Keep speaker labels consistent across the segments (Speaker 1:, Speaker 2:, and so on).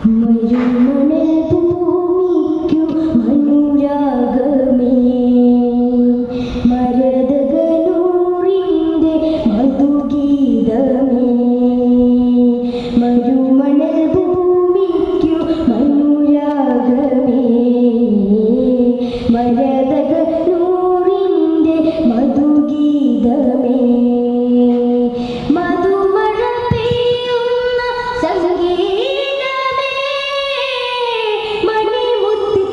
Speaker 1: മരുമണൽ ഭൂമിക്കു മനുരാഗമേ മരതകനൂറിൻ്റെ മധുഗീതമേ മരുമണൽ ഭൂമിക്കു മനുരാഗമേ മരതകനൂറിൻ്റെ മധുഗീതമേ മധുമഴ പെയ്യുന്ന സംഗീതമേ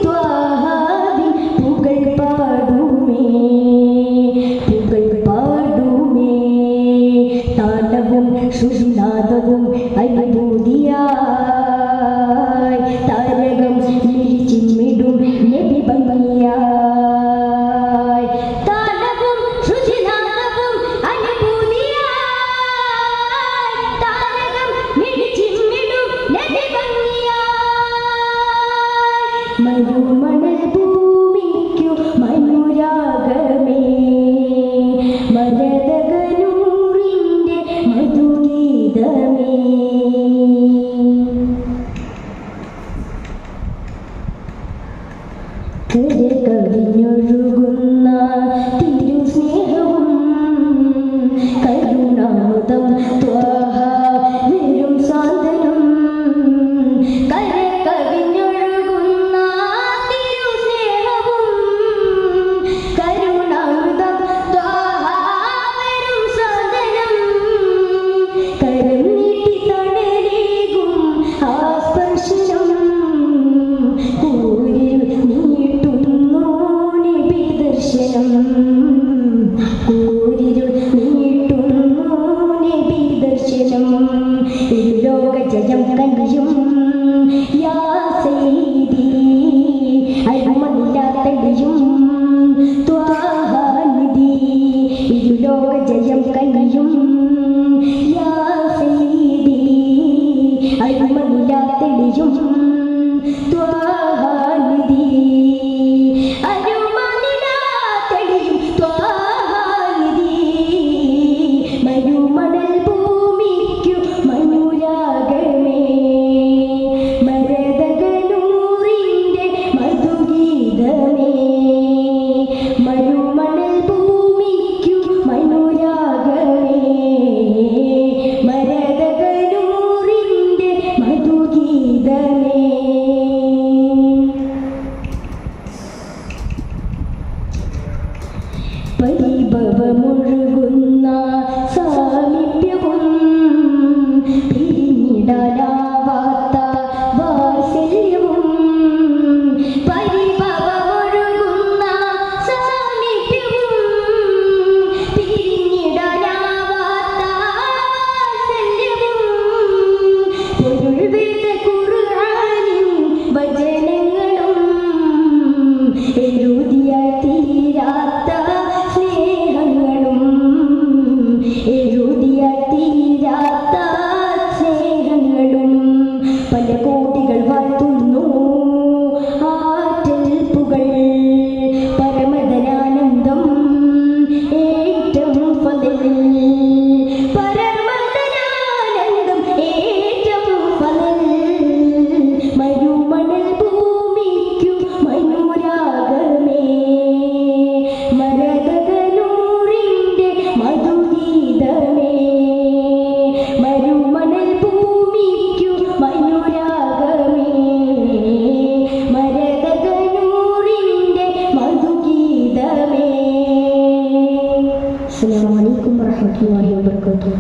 Speaker 1: മണിമുത്തുത്വാഹാദിൻ പുകൾ പാടുമേ താളവും ശ്രുതിനാദവും അനുഭൂതിയായി താരകം ചിമ്മിടും നബി ഭംഗിയായി താളവും ശ്രുതിനാദവും അനുഭൂതിയായി താരകം ചിമ്മിടും നബി ഭംഗിയായി മരുമണൽ ഭൂമിക്കു മനുരാഗമേ മരതകനൂറിൻ്റെ മധുഗീതമേ കരകവിഞ്ഞൊഴുകുന്ന തിരുസ്നേഹവും കരുണാമൃതം ത്വാഹ വെറും സാന്ത്വനം കരകവിഞ്ഞൊഴുകുന്ന തിരുസ്നേഹവും കരുണാമൃതം ത്വാഹ വെറും സാന്ത്വനം കരം നീട്ടി തണലേകും ആ സ്പർശനം ലോകജയം കനിയും യാ സയ്യിദി അരുമനില്ലാത്തടിയും ത്വാഹാനിധി ലോകജയം കനിയും യാ സയ്യിദി അരുമനില്ലാത്തടിയും ത്വാഹാനിധി അരുമനില്ലാത്തടിയും ത്വാഹാനിധി മരുമണൽ ഭൂമിക്കു മനുരാഗമേ മരതകനൂറിൻ്റെ മധുഗീതമേ മരുമണൽ ഭൂമിക്കു മനുരാഗമേ മരതകനൂറിൻ്റെ മധുഗീതമേ പരിഭവമൊഴുകുന്ന സാമീപ്യവും പിരിഞ്ഞിടാനാവാത്ത വാത്സല്യവും പരിഭവമൊഴുകുന്ന സാമീപ്യവും പിരിഞ്ഞിടാനാവാത്ത വാത്സല്യവും പൊരുൾവേദ ഖുർആനിൻ വചനങ്ങളും എഴുതിയാൽ തീരാത്ത തീരാത്ത സ്നേഹങ്ങളും പല കോടികൾ വാഴ്ത്തുന്നു ആറ്റൽപ്പുകൾ പരമദനാനന്ദം ഏറ്റവും ഫളിൽ പരമദനാനന്ദം ഏറ്റവും ഫളിൽ മരുമണൽ ഭൂമിക്കു മനുരാഗമേ മരതകനൂറിൻ്റെ മധുഗീതമേ മരുമണൽ ഭൂമിക്കു മനുരാഗമേ മരതകനൂറിൻ്റെ മധുഗീതമേ. അസ്സലാമു അലൈക്കും വറഹ്മത്തുള്ളാഹി വബറകാതുഹു.